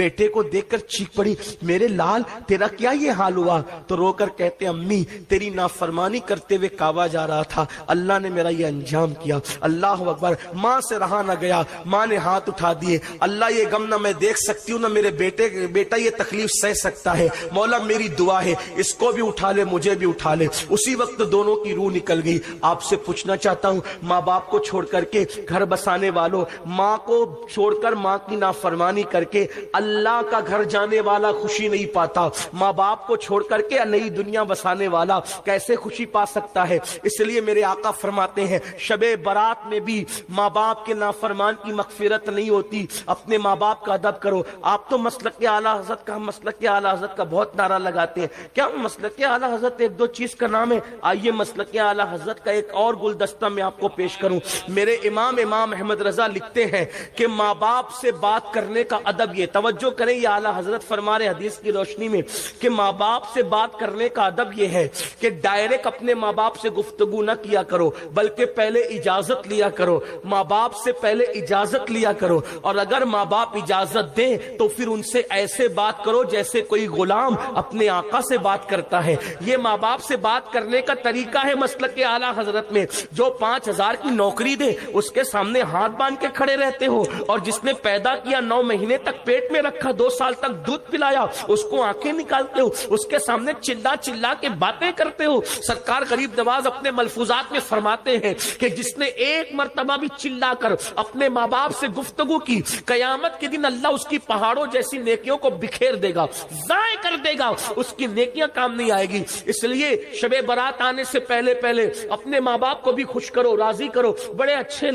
بیٹے کو دیکھ کر چیخ پڑی, میرے لال تیرا کیا یہ حال ہوا؟ تو رو کر کہتے امی تیری نافرمانی کرتے ہوئے کعبہ جا رہا تھا, اللہ نے میرا یہ انجام کیا. اللہ اکبر. ماں سے رہا نہ گیا, ماں نے ہاتھ اٹھا دیے, اللہ یہ غم نہ میں دیکھ سکتی ہوں نہ میرے بیٹا یہ تکلیف سہ سکتا ہے, مولا میری دعا ہے اس کو بھی اٹھا لے مجھے بھی اٹھا لے. اسی وقت دونوں کی روح نکل گئی. آپ سے پوچھنا چاہتا ہوں, ماں باپ کو چھوڑ کر کے گھر بسانے والوں, ماں کو چھوڑ کر ماں کی نافرمانی کر کے اللہ کا گھر جانے والا خوشی نہیں پاتا, ماں باپ کو چھوڑ کر کے نئی دنیا بسانے والا کیسے خوشی پا سکتا ہے؟ اس لیے میرے آقا فرماتے ہیں شب برات میں بھی ماں باپ کے نافرمان کی مغفرت نہیں ہوتی, اپنے ماں باپ کا ادب کرو. آپ تو مسلک اعلیٰ حضرت کا بہت نعرہ لگاتے ہیں, کیا مسلک اعلیٰ حضرت ایک دو چیز کا نام ہے؟ آئیے مسلک اعلیٰ حضرت کا ایک اور گلدستہ میں آپ کو پیش کروں. میرے امام احمد رضا لکھتے ہیں کہ ماں باپ سے بات کرنے کا ادب یہ, توجہ کریں یہ اعلیٰ حضرت فرما رہے حدیث کی روشنی میں کہ ماں باپ سے بات کرنے کا ادب یہ ہے کہ ڈائریکٹ اپنے ماں باپ سے گفتگو نہ کیا کرو, بلکہ پہلے اجازت لیا کرو. ماں باپ سے پہلے اجازت لیا کرو, اور اگر ماں باپ اجازت دیں تو پھر ان سے ایسے بات کرو جیسے کوئی غلام اپنے آقا سے بات کرتا ہے. یہ ماں باپ سے بات کرنے کا طریقہ ہے مسلک کے اعلیٰ حضرت میں. جو 5,000 کی نوکری دے اس کے سامنے ہاتھ باندھ کے کھڑے رہتے ہو, اور جس نے پیدا کیا 9 مہینے تک پیٹ میں رکھا, 2 سال تک دودھ پلایا, اس کو آنکھیں نکالتے ہو, اس کے سامنے چلا چلا کے باتیں کرتے ہو. سرکار غریب نواز اپنے ملفوظات میں فرماتے ہیں کہ جس نے ایک مرتبہ بھی چلا کر اپنے ماں باپ سے گفتگو کی, قیامت کے دن اللہ اس کی پہاڑوں جیسی نیکیوں کو بکھیر دے گا, ضائع کر دے گا, اس کی نیکیاں کام نہیں آئے گی. اس لیے شب برات آنے سے پہلے اپنے ماں باپ کو بھی خوش کرو, راضی کرو. بڑے اچھے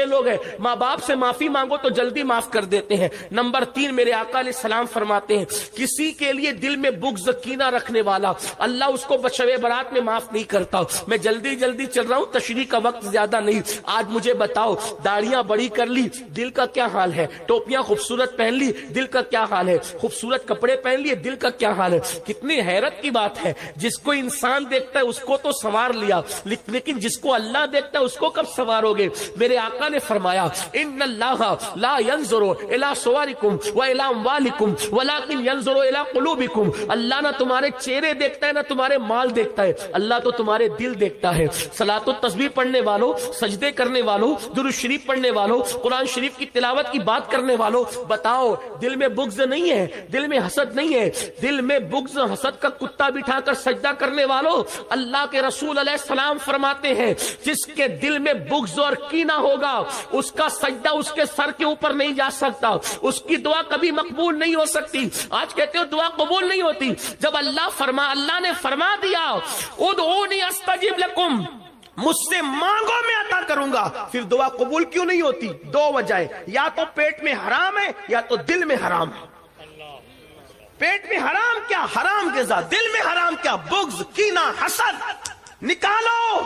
لوگ ہیں, ماں باپ سے معافی مانگو تو جلدی معاف کر دیتے ہیں. نمبر 3 میرے آقا علیہ السلام فرماتے ہیں کسی کے لیے دل میں بغض کینہ رکھنے والا اللہ اس کو شب برات میں معاف نہیں کرتا. میں جلدی چل رہا ہوں, تشریح کا وقت زیادہ نہیں. آج مجھے بتاؤ, داڑیاں بڑی کر لی, دل کا کیا حال ہے؟ ٹوپیاں خوبصورت پہن لی, دل کا کیا حال ہے؟ خوبصورت کپڑے پہن لیے, دل کا کیا حال ہے؟ کتنی حیرت کی بات ہے, جس کو انسان دیکھتا ہے اس کو تو سنوار لیا, لیکن جس کو اللہ دیکھتا ہے اس کو کب سنوارو گے؟ میرے آقا نے فرمایا ان اللہ لا ينظر الى صورکم والى اموالکم ولکن ينظر الى قلوبکم. اللہ نہ تمہارے چہرے دیکھتا ہے نہ تمہارے مال دیکھتا ہے, اللہ تو تمہارے دل دیکھتا ہے. صلاۃ و تسبیح پڑھنے والوں, سجدے کرنے والوں, درود شریف پڑھنے والوں, قرآن شریف کی تلاوت کی بات کرنے والوں, بتاؤ دل میں بغض نہیں ہے, دل میں حسد نہیں ہے؟ دل میں بغض حسد کا کتا بٹھا کر سجدہ کرنے والوں, اللہ کے رسول علیہ السلام فرماتے ہیں جس کے دل میں بغض اور کینہ ہوگا اس کا سجدہ اس کے سر کے اوپر نہیں جا سکتا, اس کی دعا کبھی مقبول نہیں ہو سکتی. آج کہتے ہو دعا قبول نہیں ہوتی, جب اللہ نے فرما دیا ادعونی استجب لکم, مجھ سے مانگو میں عطا کروں گا, پھر دعا قبول کیوں نہیں ہوتی؟ 2 وجہیں, یا تو پیٹ میں حرام ہے یا تو دل میں حرام ہے. پیٹ میں حرام کیا؟ حرام غذا. دل میں حرام کیا؟ بغض, کینہ, حسد. نکالو.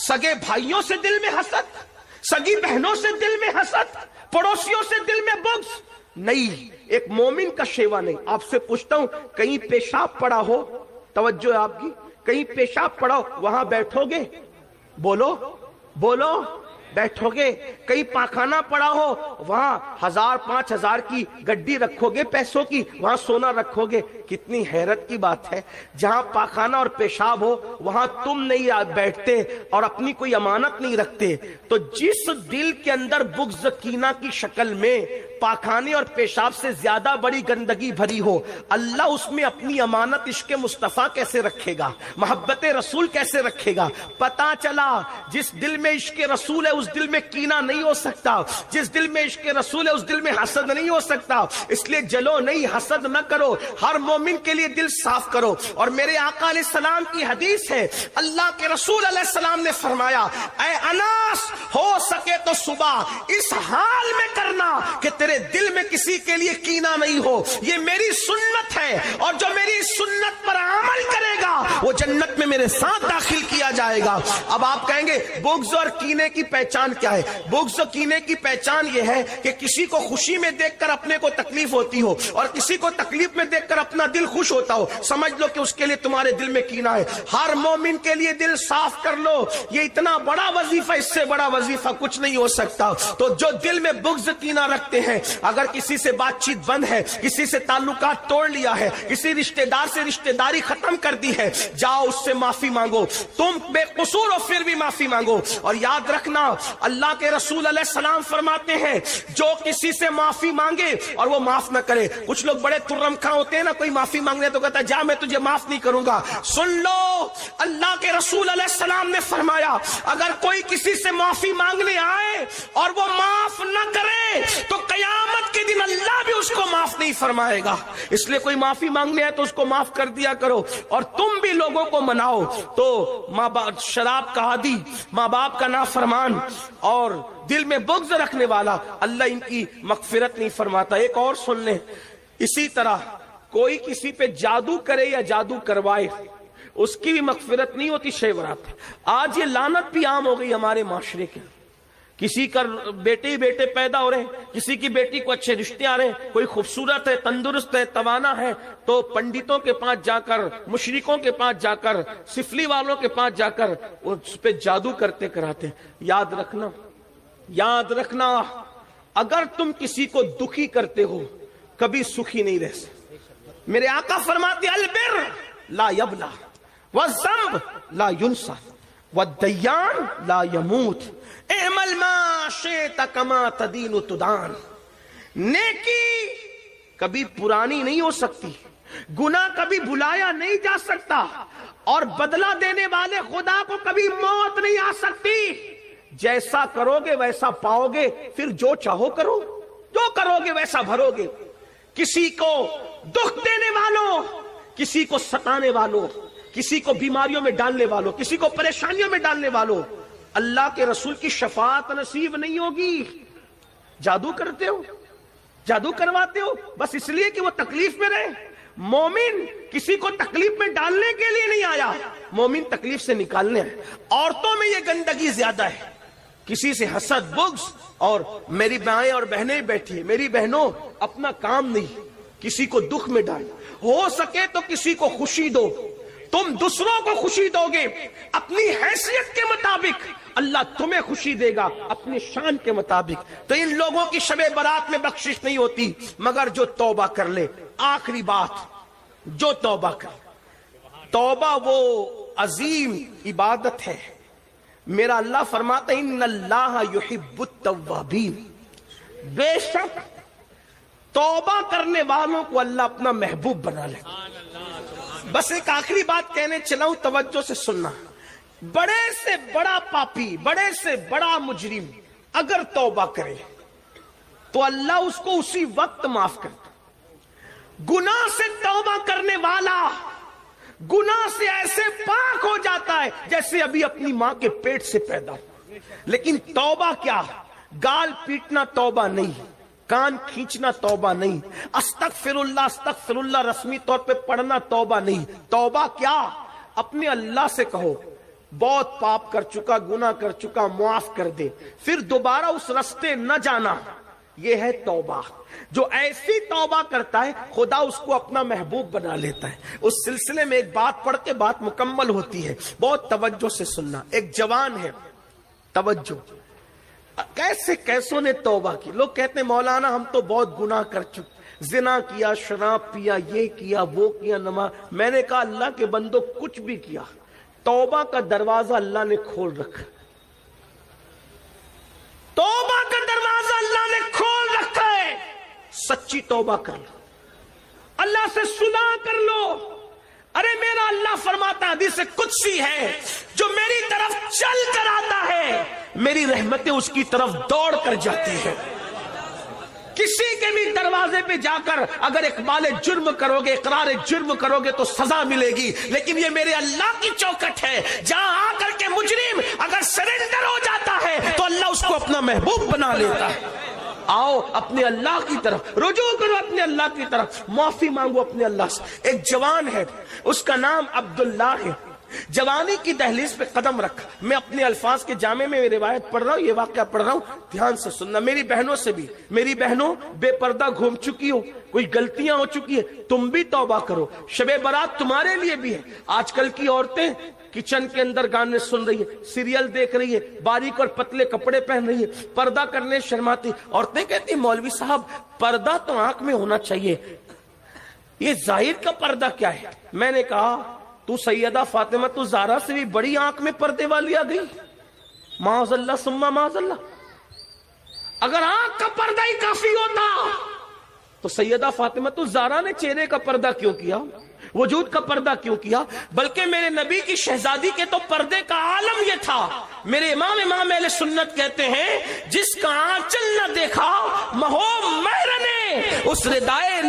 سگے بھائیوں سے دل میں حسد, سگی بہنوں سے دل میں حسد, پڑوسیوں سے دل میں بغض نہیں. ایک مومن کا شیوا نہیں. آپ سے پوچھتا ہوں, کہیں پیشاب پڑا ہو, توجہ آپ کی, کہیں پیشاب پڑا ہو, وہاں بیٹھو گے؟ بولو بیٹھو گے؟ کہیں پاخانہ پڑا ہو, وہاں 1000-5000 کی گڈی رکھو گے پیسوں کی, وہاں سونا رکھو گے؟ کتنی حیرت کی بات ہے, جہاں پاخانہ اور پیشاب ہو وہاں تم نہیں بیٹھتے اور اپنی کوئی امانت نہیں رکھتے. تو جس دل کے اندر بغض کینہ کی شکل میں پاخانے اور پیشاب سے زیادہ بڑی گندگی بھری ہو, اللہ اس میں اپنی امانت عشق مصطفیٰ کیسے رکھے گا؟ محبت رسول کیسے رکھے گا؟ پتا چلا جس دل میں عشق رسول ہے اس دل میں کینہ نہیں ہو سکتا, جس دل میں عشق رسول ہے اس دل میں حسد نہیں ہو سکتا. اس لیے جلو نہیں, حسد نہ کرو, ہر مومن کے لیے دل صاف کرو. اور میرے آقا علیہ السلام کی حدیث ہے, اللہ کے رسول علیہ السلام نے فرمایا اے اناس, ہو سکے تو صبح اس حال میں کرنا کہ تیرے دل میں کسی کے لیے کینہ نہیں ہو. یہ میری سنت ہے, اور جو میری سنت پر عمل کرے گا وہ جنت میں میرے ساتھ داخل کیا جائے گا. اب آپ کہیں گے بغض اور کینے کی پہچان کیا ہے؟ بغض و کینے کی پہچان یہ ہے کہ کسی کو خوشی میں دیکھ کر اپنے کو تکلیف ہوتی ہو اور کسی کو تکلیف میں دیکھ کر اپنا دل خوش ہوتا ہو, سمجھ لو کہ اس کے لیے تمہارے دل میں کینہ ہے. ہر مومن کے لیے دل صاف کر لو, یہ اتنا بڑا وظیفہ, اس سے بڑا وظیفہ کچھ نہیں ہو سکتا. تو جو دل میں بغض کینہ رکھتے ہیں اگر کسی سے بات چیت بند ہے، کسی سے تعلقات توڑ لیا ہے، کسی رشتہ دار سے رشتہ داری ختم کر دی ہے، جاؤ اس سے معافی مانگو، تم بے قصور ہو پھر بھی معافی مانگو۔ اور یاد رکھنا اللہ کے رسول علیہ السلام فرماتے ہیں جو کسی سے معافی مانگے اور وہ معاف نہ کرے، کچھ لوگ بڑے ترم خواہ ہوتے ہیں نا، کوئی معافی مانگنے تو کہتا ہے جا میں تجھے معاف نہیں کروں گا۔ سن لو، اللہ کے رسول علیہ السلام نے فرمایا اگر کوئی کسی سے معافی مانگنے آئے اور وہ معاف نہ کرے تو قیامت کے دن اللہ بھی اس کو معاف نہیں فرمائے گا۔ اس لیے کوئی معافی مانگنے آئے تو اس کو معاف کر دیا کرو، اور تم بھی لوگوں کو مناؤ۔ تو ماں باپ شراب کا عادی، ماں باپ کا نافرمان اور دل میں بغض رکھنے والا، اللہ ان کی مغفرت نہیں فرماتا۔ ایک اور سن لیں، اسی طرح کوئی کسی پہ جادو کرے یا جادو کروائے اس کی بھی مغفرت نہیں ہوتی، شیورات ہے۔ آج یہ لعنت بھی عام ہو گئی ہمارے معاشرے کے، کسی کا بیٹے ہی بیٹے پیدا ہو رہے ہیں، کسی کی بیٹی کو اچھے رشتے آ رہے ہیں، کوئی خوبصورت ہے، تندرست ہے، توانا ہے، تو پنڈتوں کے پاس جا کر، مشرکوں کے پاس جا کر، سفلی والوں کے پاس جا کر اس پہ جادو کرتے کراتے ہیں۔ یاد رکھنا، یاد رکھنا، اگر تم کسی کو دکھی کرتے ہو کبھی سکھی نہیں رہ سکتے۔ میرے آقا فرماتے البر لا یبلا والذنب لا ینسى والدیان لا یموت اعمل ما شئت کما تدین تدان۔ نیکی کبھی پرانی نہیں ہو سکتی، گناہ کبھی بھلایا نہیں جا سکتا، اور بدلہ دینے والے خدا کو کبھی موت نہیں آ سکتی۔ جیسا کرو گے ویسا پاؤ گے، پھر جو چاہو کرو، جو کرو گے ویسا بھرو گے۔ کسی کو دکھ دینے والوں، کسی کو ستانے والوں، کسی کو بیماریوں میں ڈالنے والوں، کسی کو پریشانیوں میں ڈالنے والوں، اللہ کے رسول کی شفاعت نصیب نہیں ہوگی۔ جادو کرتے ہو، جادو کرواتے ہو بس اس لیے کہ وہ تکلیف میں رہے۔ مومن کسی کو تکلیف میں ڈالنے کے لیے نہیں آیا، مومن تکلیف سے نکالنے آئے۔ عورتوں میں یہ گندگی زیادہ ہے، کسی سے حسد، بغض، اور میری مائیں اور بہنیں بیٹھی ہیں، میری بہنوں اپنا کام نہیں، کسی کو دکھ میں ڈال، ہو سکے تو کسی کو خوشی دو۔ تم دوسروں کو خوشی دو گے اپنی حیثیت کے مطابق، اللہ تمہیں خوشی دے گا اپنی شان کے مطابق۔ تو ان لوگوں کی شب برات میں بخشش نہیں ہوتی مگر جو توبہ کر لے۔ آخری بات، جو توبہ کر، توبہ وہ عظیم عبادت ہے۔ میرا اللہ فرماتا ہے ان اللہ یحب التوابین، بے شک توبہ کرنے والوں کو اللہ اپنا محبوب بنا لے۔ بس ایک آخری بات کہنے چلا ہوں، توجہ سے سننا۔ بڑے سے بڑا پاپی، بڑے سے بڑا مجرم اگر توبہ کرے تو اللہ اس کو اسی وقت معاف کرتا۔ گناہ سے توبہ کرنے والا گناہ سے ایسے پاک ہو جاتا ہے جیسے ابھی اپنی ماں کے پیٹ سے پیدا ہو۔ لیکن توبہ کیا؟ گال پیٹنا توبہ نہیں، کان کھینچنا توبہ نہیں، استغفر اللہ رسمی طور پہ پڑھنا توبہ نہیں۔ توبہ کیا؟ اپنے اللہ سے کہو بہت پاپ کر چکا، گناہ کر چکا، معاف کر دے، پھر دوبارہ اس رستے نہ جانا۔ یہ ہے توبہ۔ جو ایسی توبہ کرتا ہے خدا اس کو اپنا محبوب بنا لیتا ہے۔ اس سلسلے میں ایک بات پڑھ کے بات مکمل ہوتی ہے، بہت توجہ سے سننا۔ ایک جوان ہے، توجہ، کیسے کیسوں نے توبہ کی۔ لوگ کہتے ہیں مولانا ہم تو بہت گناہ کر چکے، زنا کیا، شراب پیا، یہ کیا، وہ کیا، نماز۔ میں نے کہا اللہ کے بندو کچھ بھی کیا، توبہ کا دروازہ اللہ نے کھول رکھا، توبہ کا دروازہ اللہ نے کھول رکھا ہے۔ سچی توبہ کر لو، اللہ سے صلح کر لو۔ ارے میرا اللہ فرماتا ہے، حدیث قدسی ہے، جو میری طرف چل کر آتا ہے میری رحمتیں اس کی طرف دوڑ کر جاتی ہے۔ کسی کے بھی دروازے پہ جا کر اگر اقبال جرم کرو گے، اقرار جرم کرو گے تو سزا ملے گی، لیکن یہ میرے اللہ کی چوکٹ ہے جہاں آ کر کے مجرم اگر سرنڈر ہو جاتا ہے تو اللہ اس کو اپنا محبوب بنا لیتا ہے۔ آؤ اپنے اللہ کی طرف رجوع کرو، اپنے اللہ کی طرف معافی مانگو اپنے اللہ سے۔ ایک جوان ہے، اس کا نام عبداللہ ہے، جوانی کی دہلیز پہ قدم رکھا. میں اپنے الفاظ کے جامع میں روایت پڑھ رہا ہوں, یہ واقعہ پڑھ رہا ہوں, دھیان سے سننا. میری بہنوں سے بھی, میری بہنوں بے پردہ گھوم چکی ہو, کوئی غلطیاں ہو چکی ہے, تم بھی توبہ کرو. شب برات تمہارے لیے بھی ہے. آج کل کی عورتیں کچن کے اندر گانے سن رہی ہے, سیریل دیکھ رہی ہے, باریک اور پتلے کپڑے پہن رہی ہے, پردہ کرنے شرماتی. عورتیں کہتی مولوی صاحب پردہ تو آنکھ میں ہونا چاہیے, یہ ظاہر کا پردہ کیا ہے؟ میں نے کہا تو سیدہ فاطمہ تو زہرا سے بھی بڑی آنکھ میں پردے والی آ گئی. معاذ اللہ ثم معاذ اللہ. اگر آنکھ کا پردہ ہی کافی ہوتا تو سیدہ فاطمہ تو زہرا نے چہرے کا پردہ کیوں کیا, وجود کا پردہ کیوں کیا؟ بلکہ میرے نبی کی شہزادی کے تو پردے کا عالم یہ تھا. میرے امام اہل سنت کہتے ہیں جس کا آنچل نہ دیکھا مہو مہر نے اس ردائے